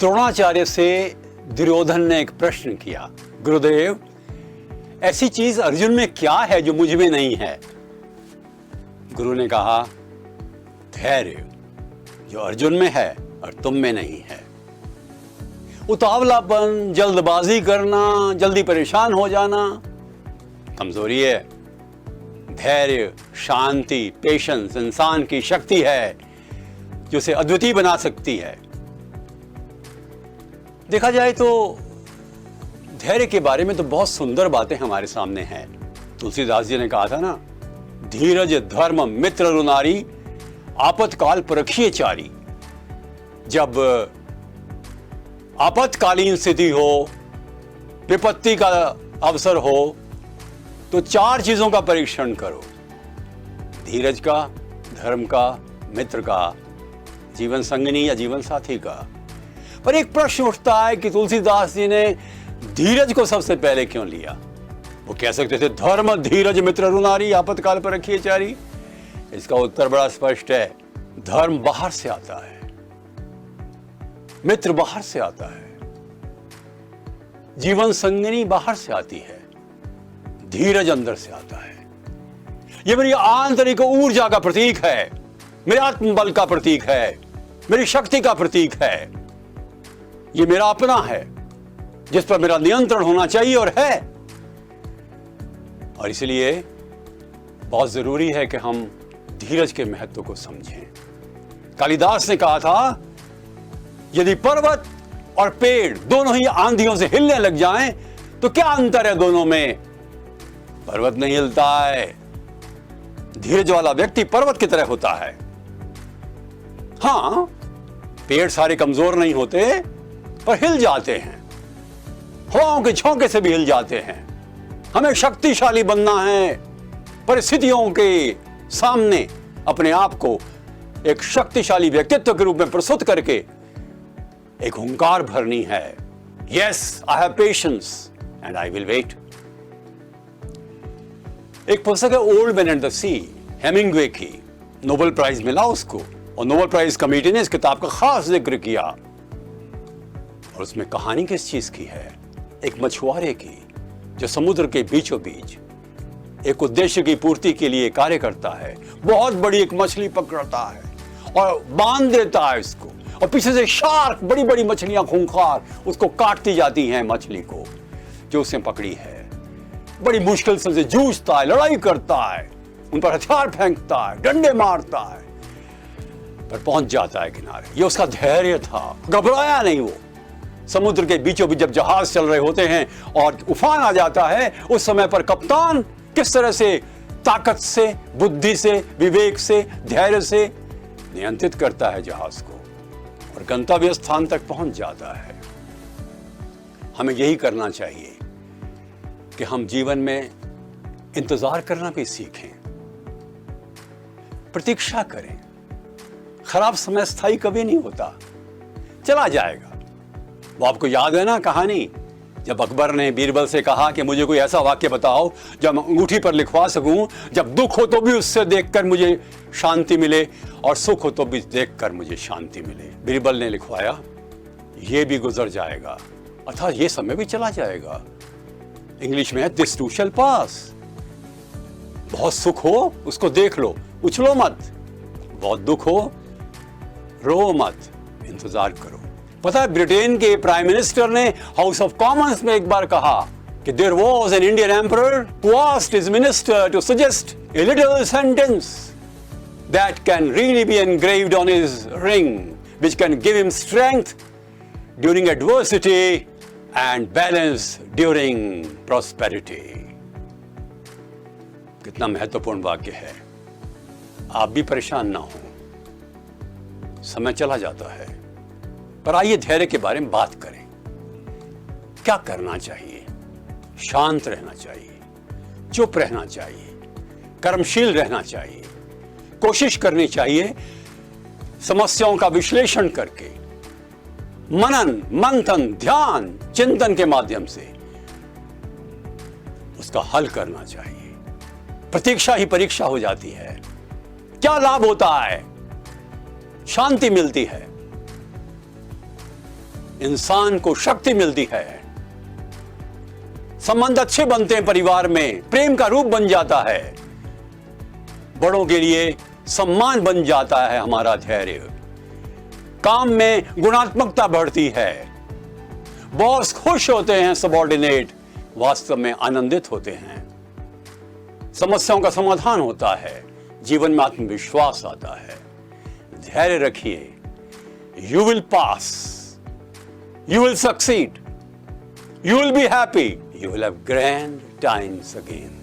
द्रोणाचार्य से दुर्योधन ने एक प्रश्न किया, गुरुदेव ऐसी चीज अर्जुन में क्या है जो मुझ में नहीं है? गुरु ने कहा, धैर्य जो अर्जुन में है और तुम में नहीं है। उतावलापन, जल्दबाजी करना, जल्दी परेशान हो जाना कमजोरी है। धैर्य, शांति, पेशेंस इंसान की शक्ति है जो उसे अद्वितीय बना सकती है। देखा जाए तो धैर्य के बारे में तो बहुत सुंदर बातें हमारे सामने हैं। तुलसीदास जी ने कहा था ना, धीरज धर्म मित्र रुनारी, आपतकाल परखिए चारी। जब आपातकालीन स्थिति हो, विपत्ति का अवसर हो, तो 4 चीजों का परीक्षण करो, धीरज का, धर्म का, मित्र का, जीवन संगिनी या जीवन साथी का। पर एक प्रश्न उठता है कि तुलसीदास जी ने धीरज को सबसे पहले क्यों लिया? वो कह सकते थे धर्म धीरज मित्र रुनारी, आपातकाल पर रखिए चारी। इसका उत्तर बड़ा स्पष्ट है, धर्म बाहर से आता है, मित्र बाहर से आता है, जीवन संगिनी बाहर से आती है, धीरज अंदर से आता है। यह मेरी आंतरिक ऊर्जा का प्रतीक है, मेरे आत्मबल का प्रतीक है, मेरी शक्ति का प्रतीक है। यह मेरा अपना है जिस पर मेरा नियंत्रण होना चाहिए और है। और इसलिए बहुत जरूरी है कि हम धीरज के महत्व को समझें। कालिदास ने कहा था, यदि पर्वत और पेड़ दोनों ही आंधियों से हिलने लग जाएं, तो क्या अंतर है दोनों में? पर्वत नहीं हिलता है, धीरज वाला व्यक्ति पर्वत की तरह होता है। हां, पेड़ सारे कमजोर नहीं होते, पर हिल जाते हैं, हवाओं के झोंके से भी हिल जाते हैं। हमें शक्तिशाली बनना है, परिस्थितियों के सामने अपने आप को एक शक्तिशाली व्यक्तित्व के रूप में प्रस्तुत करके एक हुंकार भरनी है। Yes, I have patience and I will wait. एक पुस्तक है old man and the sea, Hemingway की, नोबेल प्राइज मिला उसको, और नोबेल प्राइज कमेटी ने इस किताब का खास जिक्र किया। और उसमें कहानी किस चीज की है? एक मछुआरे की, जो समुद्र के बीचों बीच एक उद्देश्य की पूर्ति के लिए कार्य करता है। बहुत बड़ी एक मछली पकड़ता है और बांध देता है इसको, और पीछे से शार्क, बड़ी बड़ी मछलियां खूंखार उसको काटती जाती हैं, मछली को जो उसने पकड़ी है। बड़ी मुश्किल से उनसे जूझता है, लड़ाई करता है, उन पर हथियार फेंकता है, डंडे मारता है, पर पहुंच जाता है किनारे। ये उसका धैर्य था, घबराया नहीं वो। समुद्र के बीचों बीच जब जहाज चल रहे होते हैं और उफान आ जाता है, उस समय पर कप्तान किस तरह से ताकत से, बुद्धि से, विवेक से, धैर्य से नियंत्रित करता है जहाज को, और गंतव्य स्थान तक पहुंच जाता है। हमें यही करना चाहिए कि हम जीवन में इंतजार करना भी सीखें, प्रतीक्षा करें। खराब समय स्थायी कभी नहीं होता, चला जाएगा। वो आपको याद है ना कहानी, जब अकबर ने बीरबल से कहा कि मुझे कोई ऐसा वाक्य बताओ जब मैं अंगूठी पर लिखवा सकूं, जब दुख हो तो भी उससे देखकर मुझे शांति मिले और सुख हो तो भी देखकर मुझे शांति मिले। बीरबल ने लिखवाया, ये भी गुजर जाएगा, अर्थात ये समय भी चला जाएगा। इंग्लिश में है दिस टू शैल पास। बहुत सुख हो उसको देख लो, उछलो मत। बहुत दुख हो, रो मत, इंतजार करो। पता है, ब्रिटेन के प्राइम मिनिस्टर ने हाउस ऑफ कॉमन्स में एक बार कहा कि there was an Indian emperor who asked his minister to suggest a little sentence that can really be engraved on his ring, which can give him strength during adversity and balance during prosperity. कितना महत्वपूर्ण वाक्य है। आप भी परेशान ना हो, समय चला जाता है, पर आइए धैर्य के बारे में बात करें। क्या करना चाहिए? शांत रहना चाहिए, चुप रहना चाहिए, कर्मशील रहना चाहिए, कोशिश करनी चाहिए समस्याओं का विश्लेषण करके, मनन, मंथन, ध्यान, चिंतन के माध्यम से उसका हल करना चाहिए। प्रतीक्षा ही परीक्षा हो जाती है। क्या लाभ होता है? शांति मिलती है, इंसान को शक्ति मिलती है। संबंध अच्छे बनते हैं परिवार में, प्रेम का रूप बन जाता है। बड़ों के लिए सम्मान बन जाता है हमारा धैर्य। काम में गुणात्मकता बढ़ती है। बॉस खुश होते हैं, सबऑर्डिनेट वास्तव में आनंदित होते हैं। समस्याओं का समाधान होता है, जीवन में आत्मविश्वास आता है। धैर्य रखिए, you will pass, you will succeed, you will be happy, you will have grand times again.